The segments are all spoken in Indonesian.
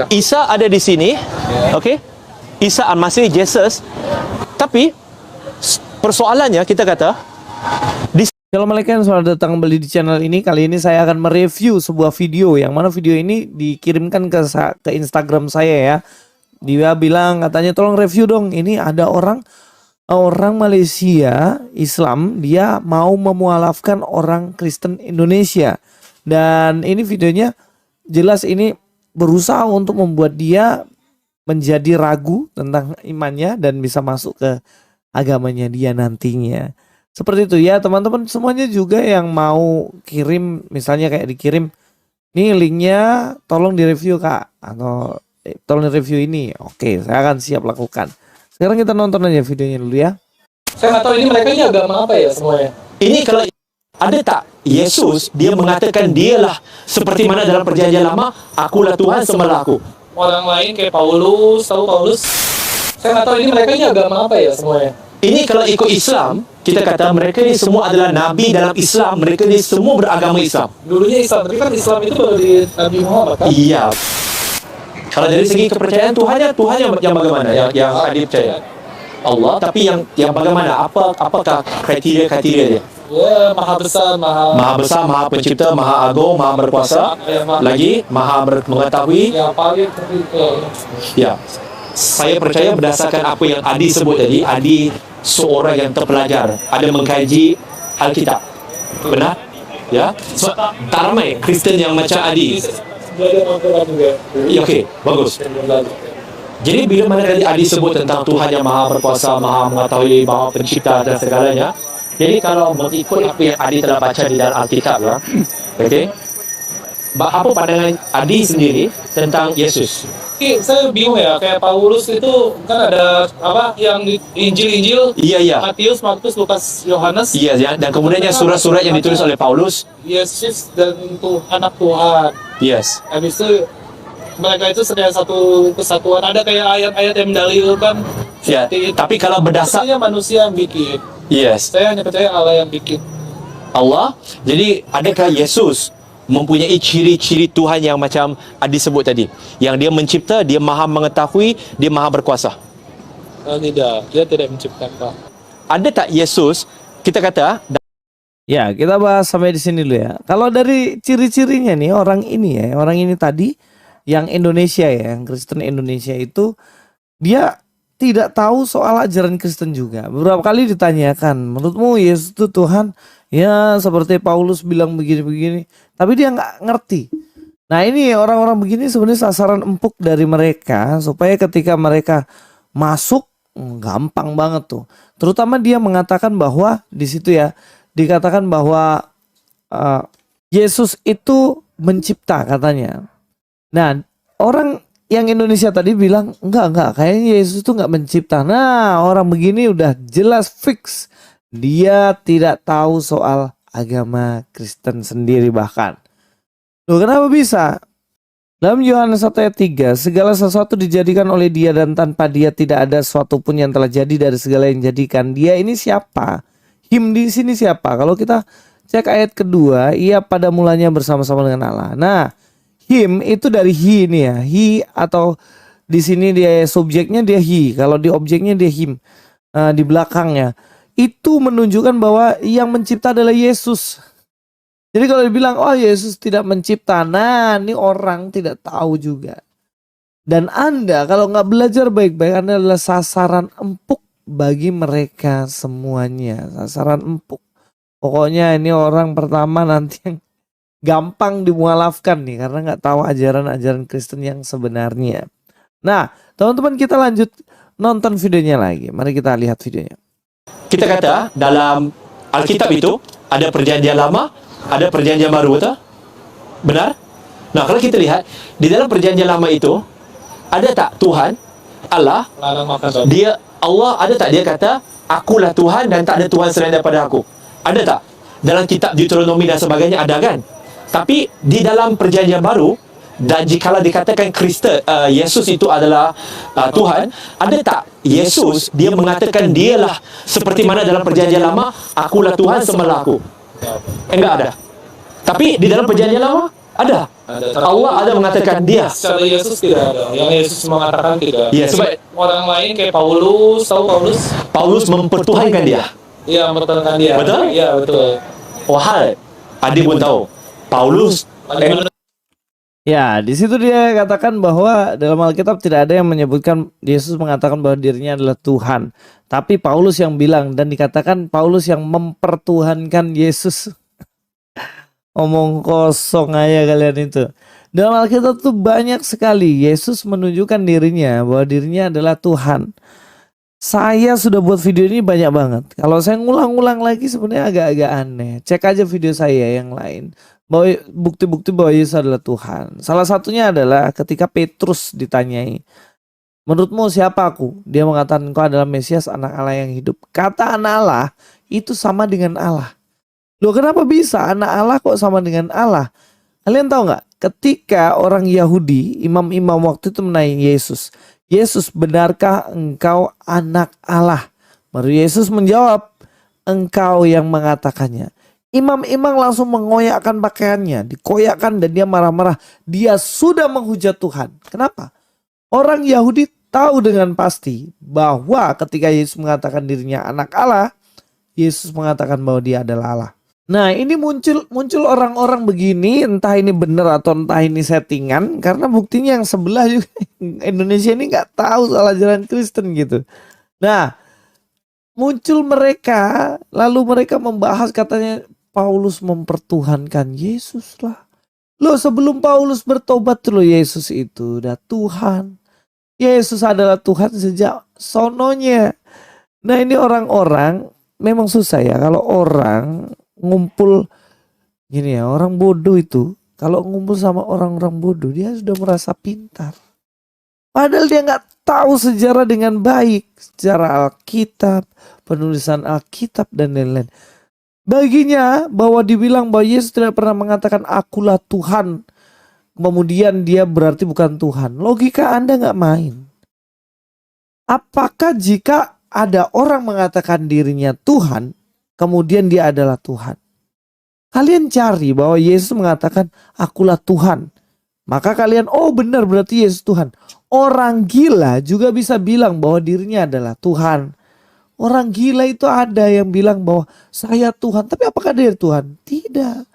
Isa ada di sini, okey. Isa Al-Masih, Jesus. Tapi persoalannya kita kata Assalamualaikum, selamat datang kembali di channel ini. Kali ini saya akan mereview sebuah video, yang mana video ini dikirimkan ke Instagram saya ya. Dia bilang katanya tolong review dong. Ini ada orang Malaysia Islam, dia mau memualafkan orang Kristen Indonesia. Dan ini videonya jelas ini berusaha untuk membuat dia menjadi ragu tentang imannya dan bisa masuk ke agamanya dia nantinya. Seperti itu ya teman-teman, semuanya juga yang mau kirim, misalnya kayak dikirim nih linknya, tolong direview kak, atau tolong direview ini. Oke, saya akan siap lakukan. Sekarang kita nonton aja videonya dulu ya. Saya nggak tahu ini mereka ini agama apa ya semuanya. Ini kalau ada tak Yesus, dia mengatakan dialah seperti mana dalam perjanjian lama, akulah Tuhan sembahlah aku. Orang lain kayak Paulus, tahu Paulus. Saya nggak tahu ini mereka ini agama apa ya semuanya. Ini kalau ikut Islam, kita kata mereka ini semua adalah nabi dalam Islam. Mereka ini semua beragama Islam. Dulunya Islam, tapi kan Islam itu baru di Nabi Muhammad kan? Iya. Kalau dari segi kepercayaan Tuhan yang bagaimana? Yang Adi percaya Allah, tapi yang bagaimana? Apakah kriteria dia? Ya, maha besar, maha pencipta, maha agung, maha berkuasa, lagi maha mengetahui. Ya, paling ya. Saya percaya berdasarkan apa yang Adi sebut tadi. Adi seorang yang terpelajar, ada mengkaji Alkitab. Benar? Ya. So, tak ramai Kristen yang macam Adi. Ya, okey, bagus. Jadi bila mana tadi Adi sebut tentang Tuhan yang maha berkuasa, maha mengetahui, maha pencipta dan segalanya. Jadi kalau mengikut apa yang Adi telah baca di dalam Alkitab ya. Okey. Apa pandangan Adi sendiri tentang Yesus? Saya bingung ya, kayak Paulus itu kan ada apa yang di Injil, Iya. Matius, Markus, Lukas, Yohanes. Iya ya, dan kemudiannya surat-surat yang ditulis oleh Paulus. Yesus dan anak Tuhan. Yes. Habis itu mereka itu sedang satu kesatuan. Ada kayak ayat-ayat yang mendalilkan. Ya. Tapi kalau berdasar manusia yang bikin. Yes. Saya hanya percaya Allah yang bikin. Allah. Jadi adakah Yesus mempunyai ciri-ciri Tuhan yang macam Adi sebut tadi, yang dia mencipta, dia maha mengetahui, dia maha berkuasa? Tidak, dia tidak menciptakan. Ada tak Yesus, kita kata ya, kita bahas sampai di sini dulu ya. Kalau dari ciri-cirinya nih, orang ini tadi yang Indonesia ya, yang Kristen Indonesia itu, dia tidak tahu soal ajaran Kristen juga. Beberapa kali ditanyakan, menurutmu Yesus itu Tuhan? Ya seperti Paulus bilang begini-begini, tapi dia nggak ngerti. Nah ini orang-orang begini sebenarnya sasaran empuk dari mereka, supaya ketika mereka masuk gampang banget tuh. Terutama dia mengatakan bahwa di situ ya dikatakan bahwa Yesus itu mencipta katanya. Nah orang yang Indonesia tadi bilang enggak, kayaknya Yesus itu nggak mencipta. Nah orang begini udah jelas fix. Dia tidak tahu soal agama Kristen sendiri bahkan. Loh kenapa bisa? Dalam Yohanes 1 ayat 3, segala sesuatu dijadikan oleh dia dan tanpa dia tidak ada sesuatu pun yang telah jadi dari segala yang jadikan. Dia ini siapa? Him di sini siapa? Kalau kita cek ayat kedua, ia pada mulanya bersama-sama dengan Allah. Nah, him itu dari he ini ya. He atau di sini dia subjeknya dia he. Kalau di objeknya dia him. Di belakangnya. Itu menunjukkan bahwa yang mencipta adalah Yesus. Jadi kalau dibilang oh Yesus tidak mencipta, nah ini orang tidak tahu juga. Dan Anda kalau nggak belajar baik-baik, Anda adalah sasaran empuk bagi mereka semuanya. Sasaran empuk. Pokoknya ini orang pertama nanti yang gampang dimualafkan nih, karena nggak tahu ajaran-ajaran Kristen yang sebenarnya. Nah teman-teman, kita lanjut nonton videonya lagi. Mari kita lihat videonya. kita kata dalam Alkitab itu ada perjanjian lama, ada perjanjian baru, betul? Benar? Nah, kalau kita lihat di dalam perjanjian lama itu ada tak Tuhan Allah? Dia Allah ada tak dia kata akulah Tuhan dan tak ada Tuhan selain daripada aku? Ada tak? Dalam kitab Deuteronomi dan sebagainya ada kan? Tapi di dalam perjanjian baru, dan jikalau dikatakan Yesus itu adalah Tuhan, ada tak Yesus dia mengatakan dialah seperti mana dalam perjanjian lama, akulah Tuhan sembahlah aku? Enggak ada. Tapi di dalam perjanjian lama ada. Allah ada mengatakan dia. Secara Yesus tidak ada. Yang Yesus mengatakan tidak. Ya, sebab Orang lain kayak Paulus, tahu Paulus? Paulus mempertuhankan dia. Iya, mempertahankan dia. Betul? Iya, betul. Wahai, adik pun tahu. Paulus Ya, di situ dia katakan bahwa dalam Alkitab tidak ada yang menyebutkan Yesus mengatakan bahwa dirinya adalah Tuhan. Tapi Paulus yang bilang, dan dikatakan Paulus yang mempertuhankan Yesus. Omong kosong aja kalian itu. Dalam Alkitab tuh banyak sekali Yesus menunjukkan dirinya bahwa dirinya adalah Tuhan. Saya sudah buat video ini banyak banget. Kalau saya ngulang-ulang lagi sebenarnya agak-agak aneh. Cek aja video saya yang lain. Bahwa bukti-bukti bahwa Yesus adalah Tuhan. Salah satunya adalah ketika Petrus ditanyai, menurutmu siapa aku? Dia mengatakan engkau adalah Mesias, anak Allah yang hidup. Kata anak Allah itu sama dengan Allah. Loh, kenapa bisa anak Allah kok sama dengan Allah? Kalian tahu nggak? Ketika orang Yahudi, imam-imam waktu itu menanya Yesus, Yesus, benarkah engkau anak Allah? Baru Yesus menjawab, engkau yang mengatakannya. Imam-imam langsung mengoyakkan pakaiannya, dikoyakkan, dan dia marah-marah. Dia sudah menghujat Tuhan. Kenapa? Orang Yahudi tahu dengan pasti bahwa ketika Yesus mengatakan dirinya anak Allah, Yesus mengatakan bahwa dia adalah Allah. Nah, ini muncul orang-orang begini, entah ini benar atau entah ini settingan, karena buktinya yang sebelah juga Indonesia ini nggak tahu soal ajaran Kristen gitu. Nah, muncul mereka, lalu mereka membahas katanya Paulus mempertuhankan Yesus lah. Loh, sebelum Paulus bertobat loh, Yesus itu udah Tuhan. Yesus adalah Tuhan sejak sononya. Nah, ini orang-orang memang susah ya kalau orang ngumpul gini ya, orang bodoh itu kalau ngumpul sama orang-orang bodoh dia sudah merasa pintar, padahal dia nggak tahu sejarah dengan baik, sejarah Alkitab, penulisan Alkitab dan lain-lain. Baginya bahwa dibilang bahwa Yesus tidak pernah mengatakan akulah Tuhan, kemudian dia berarti bukan Tuhan. Logika Anda nggak main. Apakah jika ada orang mengatakan dirinya Tuhan, kemudian dia adalah Tuhan? Kalian cari bahwa Yesus mengatakan akulah Tuhan, maka kalian, oh benar berarti Yesus Tuhan. Orang gila juga bisa bilang bahwa dirinya adalah Tuhan. Orang gila itu ada yang bilang bahwa saya Tuhan, tapi apakah dia Tuhan? Tidak.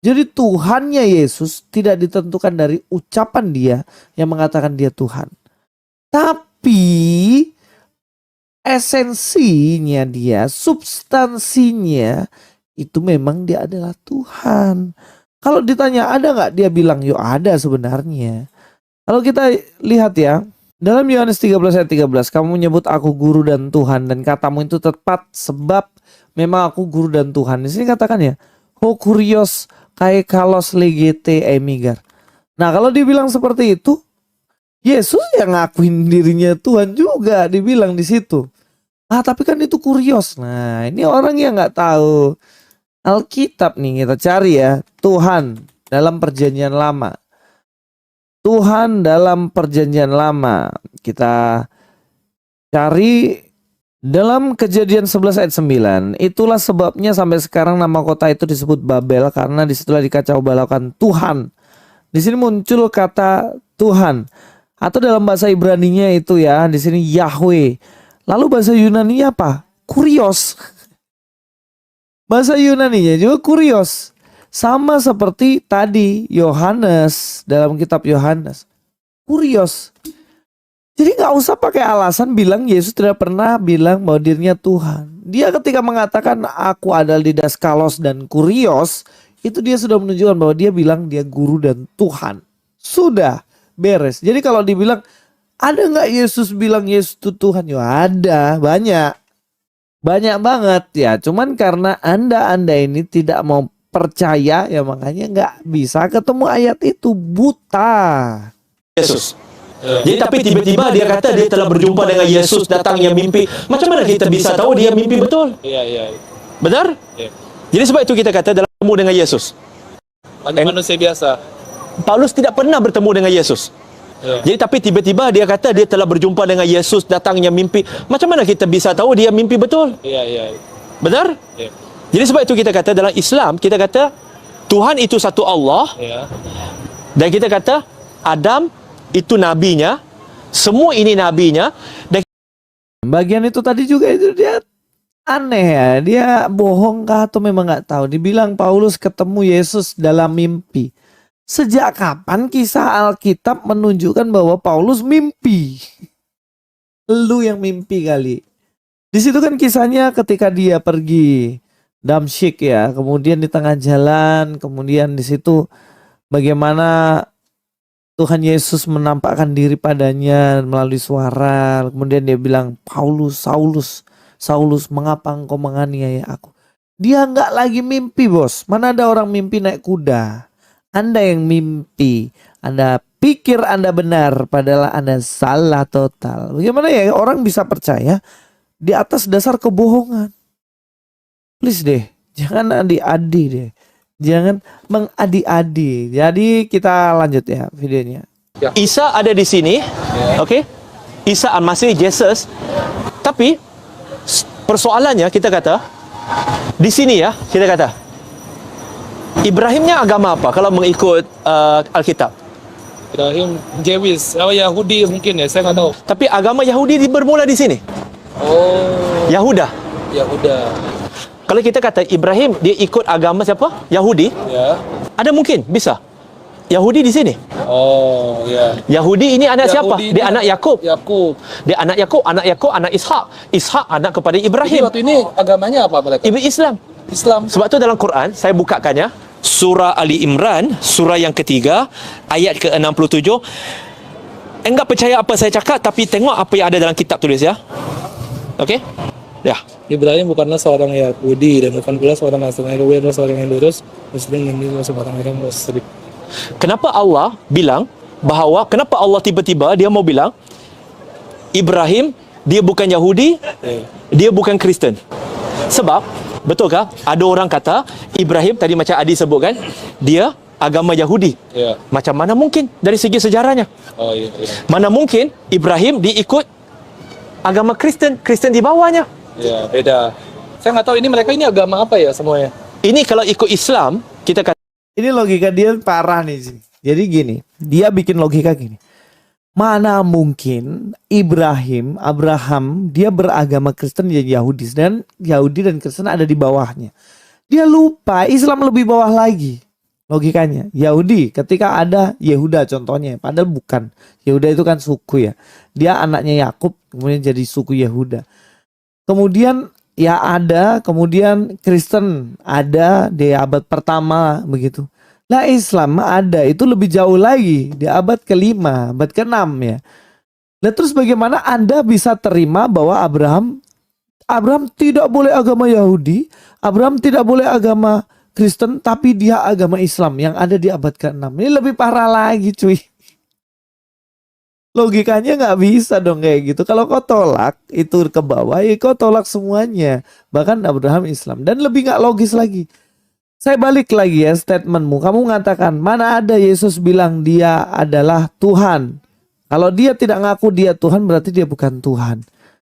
Jadi Tuhannya Yesus tidak ditentukan dari ucapan dia yang mengatakan dia Tuhan, tapi esensinya dia, substansinya itu memang dia adalah Tuhan. Kalau ditanya ada nggak, dia bilang yo ada sebenarnya. Kalau kita lihat ya, dalam Yohanes 13 ayat 13, kamu menyebut aku guru dan Tuhan, dan katamu itu tepat sebab memang aku guru dan Tuhan. Di sini katakan ya, ho kurios kai kalos legete emigar. Nah, kalau dibilang seperti itu, Yesus yang ngakuin dirinya Tuhan juga dibilang di situ. Ah, tapi kan itu kurios. Nah, ini orang yang nggak tahu Alkitab nih, kita cari ya, Tuhan dalam perjanjian lama. Tuhan dalam perjanjian lama. Kita cari dalam Kejadian 11 ayat 9. Itulah sebabnya sampai sekarang nama kota itu disebut Babel, karena disitulah dikacau balaukan Tuhan. Di sini muncul kata Tuhan, atau dalam bahasa Ibraninya itu ya, di sini Yahweh. Lalu bahasa Yunani apa? Kurios. Bahasa Yunaninya juga kurios. Sama seperti tadi Yohanes, dalam kitab Yohanes. Kurios. Jadi gak usah pakai alasan bilang Yesus tidak pernah bilang bahwa dirinya Tuhan. Dia ketika mengatakan aku adalah didaskalos dan kurios, itu dia sudah menunjukkan bahwa dia bilang dia guru dan Tuhan. Sudah beres. Jadi kalau dibilang ada gak Yesus bilang Yesus itu Tuhan? Ya ada, banyak. Banyak banget ya. Cuman karena Anda ini tidak mau percaya, ya makanya nggak bisa ketemu ayat itu, buta. Yesus. Jadi tapi tiba-tiba dia kata dia telah berjumpa dengan Yesus, datangnya mimpi. Macam mana kita bisa tahu dia mimpi betul? Iya. Benar? Iya. Jadi sebab itu kita kata dalam bertemu dengan Yesus, Manusia biasa. Paulus tidak pernah bertemu dengan Yesus. Iya. Jadi tapi tiba-tiba dia kata dia telah berjumpa dengan Yesus, datangnya mimpi. Macam mana kita bisa tahu dia mimpi betul? Iya. Benar? Iya. Jadi sebab itu kita kata dalam Islam, kita kata Tuhan itu satu Allah. Iya. Dan kita kata Adam itu nabinya, semua ini nabinya. Dan Bagian itu tadi juga itu dia aneh ya. Dia bohong kah atau memang nggak tahu. Dibilang Paulus ketemu Yesus dalam mimpi. Sejak kapan kisah Alkitab menunjukkan bahwa Paulus mimpi? Lu yang mimpi kali. Di situ kan kisahnya ketika dia pergi Damsyik ya. Kemudian di tengah jalan. Kemudian di situ bagaimana Tuhan Yesus menampakkan diri padanya melalui suara. Kemudian dia bilang, Paulus, Saulus, Saulus, mengapa engkau menganiaya aku? Dia nggak lagi mimpi, bos. Mana ada orang mimpi naik kuda? Anda yang mimpi. Anda pikir Anda benar, padahal Anda salah total. Bagaimana ya orang bisa percaya di atas dasar kebohongan? Please deh, jangan adi-adi deh. Jangan mengadi-adi. Jadi kita lanjut ya videonya. Isa ada di sini, okey? Isa Al-Masih, Jesus. Tapi persoalannya kita kata di sini ya, kita kata Ibrahimnya agama apa kalau mengikut Alkitab? Ibrahim, Jewis, Yahudi mungkin ya, saya nggak tahu. Tapi agama Yahudi bermula di sini. Oh, Yahuda. Yahuda. Kalau kita kata Ibrahim dia ikut agama siapa? Yahudi. Ya. Ada mungkin bisa. Yahudi di sini. Oh, ya. Yahudi ini anak siapa? Yahudi Dia anak Yakub. Yakub. Dia anak Yakub, anak Yakub, anak Ishak. Ishak anak kepada Jadi Ibrahim. waktu ini agamanya apa mereka? Islam. Islam. Sebab tu dalam Quran saya bukakannya surah Ali Imran, surah yang ketiga, ayat ke-67. Enggak percaya apa saya cakap, tapi tengok apa yang ada dalam kitab tulis ya. Okey? Ya. Ibrahim bukanlah seorang Yahudi dan bukan pula seorang Nasrani, adalah seorang yang lurus, Muslim yang lurus, seorang yang musyrik. Kenapa Allah bilang bahawa kenapa Allah tiba-tiba dia mau bilang Ibrahim dia bukan Yahudi, dia bukan Kristen. Sebab betulkah ada orang kata Ibrahim tadi macam Adi sebut kan, dia agama Yahudi. Ya. Macam mana mungkin dari segi sejarahnya? Oh iya. Mana mungkin Ibrahim diikut agama Kristen, Kristen di bawahnya. Ya, beda. Saya nggak tahu ini mereka ini agama apa ya semuanya. Ini kalau ikut Islam, kita kata Ini logika dia parah nih sih. Jadi gini, dia bikin logika gini. Mana mungkin Abraham, dia beragama Kristen jadi Yahudi. Dan Yahudi dan Kristen ada di bawahnya. Dia lupa Islam lebih bawah lagi. Logikanya. Yahudi ketika ada Yehuda contohnya. Padahal bukan. Yehuda itu kan suku ya. Dia anaknya Yakub kemudian jadi suku Yehuda. Kemudian ya ada, kemudian Kristen ada di abad pertama begitu. Lah Islam ada itu lebih jauh lagi di abad ke-5, abad ke-6 ya. Lah terus bagaimana Anda bisa terima bahwa Abraham tidak boleh agama Yahudi, Abraham tidak boleh agama Kristen, tapi dia agama Islam yang ada di abad ke-6. Ini lebih parah lagi cuy. Logikanya nggak bisa dong kayak gitu. Kalau kau tolak itu ke bawah, ya kau tolak semuanya. Bahkan Abraham Islam. Dan lebih nggak logis lagi. Saya balik lagi ya statementmu. Kamu mengatakan mana ada Yesus bilang dia adalah Tuhan. Kalau dia tidak ngaku dia Tuhan berarti dia bukan Tuhan.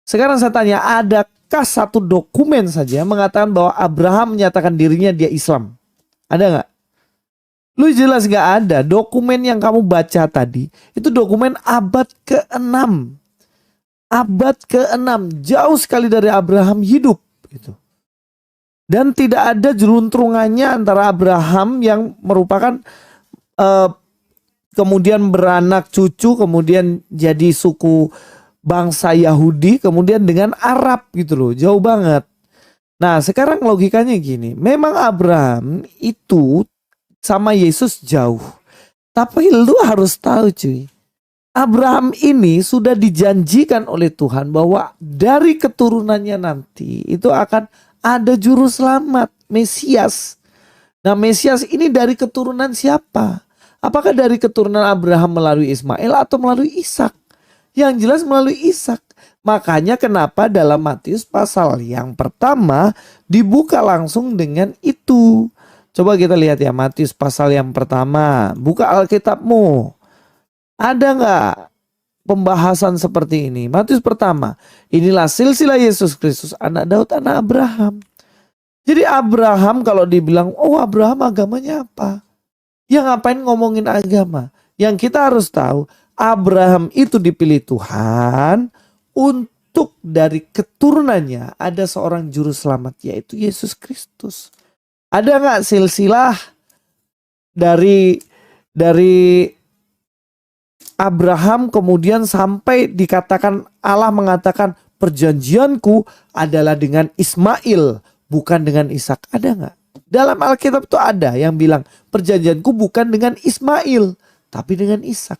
Sekarang saya tanya, adakah satu dokumen saja mengatakan bahwa Abraham menyatakan dirinya dia Islam? Ada nggak? Lu jelas gak ada. Dokumen yang kamu baca tadi itu dokumen abad ke-6. Abad ke-6, jauh sekali dari Abraham hidup gitu. Dan tidak ada jeluntrungannya antara Abraham yang merupakan kemudian beranak cucu, kemudian jadi suku bangsa Yahudi, kemudian dengan Arab gitu loh. Jauh banget. Nah, sekarang logikanya gini, memang Abraham itu sama Yesus jauh. Tapi lu harus tahu cuy. Abraham ini sudah dijanjikan oleh Tuhan bahwa dari keturunannya nanti itu akan ada juru selamat, Mesias. Nah Mesias ini dari keturunan siapa? Apakah dari keturunan Abraham melalui Ismail atau melalui Ishak? Yang jelas melalui Ishak. Makanya kenapa dalam Matius pasal yang pertama dibuka langsung dengan itu. Coba kita lihat ya Matius pasal yang pertama. Buka Alkitabmu. Ada nggak pembahasan seperti ini? Matius pertama. Inilah silsilah Yesus Kristus, anak Daud, anak Abraham. Jadi Abraham kalau dibilang, oh Abraham agamanya apa? Ya ngapain ngomongin agama? Yang kita harus tahu, Abraham itu dipilih Tuhan untuk dari keturunannya ada seorang juru selamat, yaitu Yesus Kristus. Ada nggak silsilah dari Abraham kemudian sampai dikatakan Allah mengatakan perjanjianku adalah dengan Ismail bukan dengan Ishak? Ada nggak? Dalam Alkitab itu ada yang bilang perjanjianku bukan dengan Ismail tapi dengan Ishak.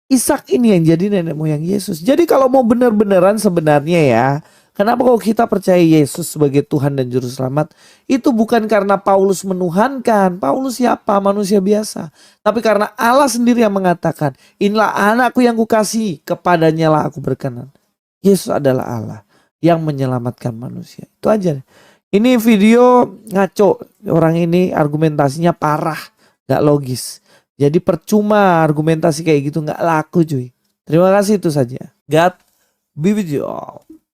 Ishak ini yang jadi nenek moyang Yesus. Jadi kalau mau benar-benaran sebenarnya ya, kenapa kalau kita percaya Yesus sebagai Tuhan dan Juru Selamat, itu bukan karena Paulus menuhankan. Paulus siapa? Manusia biasa. Tapi karena Allah sendiri yang mengatakan, inilah anakku yang kukasihi, kepadanya lah aku berkenan. Yesus adalah Allah yang menyelamatkan manusia. Itu aja. Ini video ngaco. Orang ini argumentasinya parah. Gak logis. Jadi percuma argumentasi kayak gitu, gak laku cuy. Terima kasih, itu saja. God be with you all.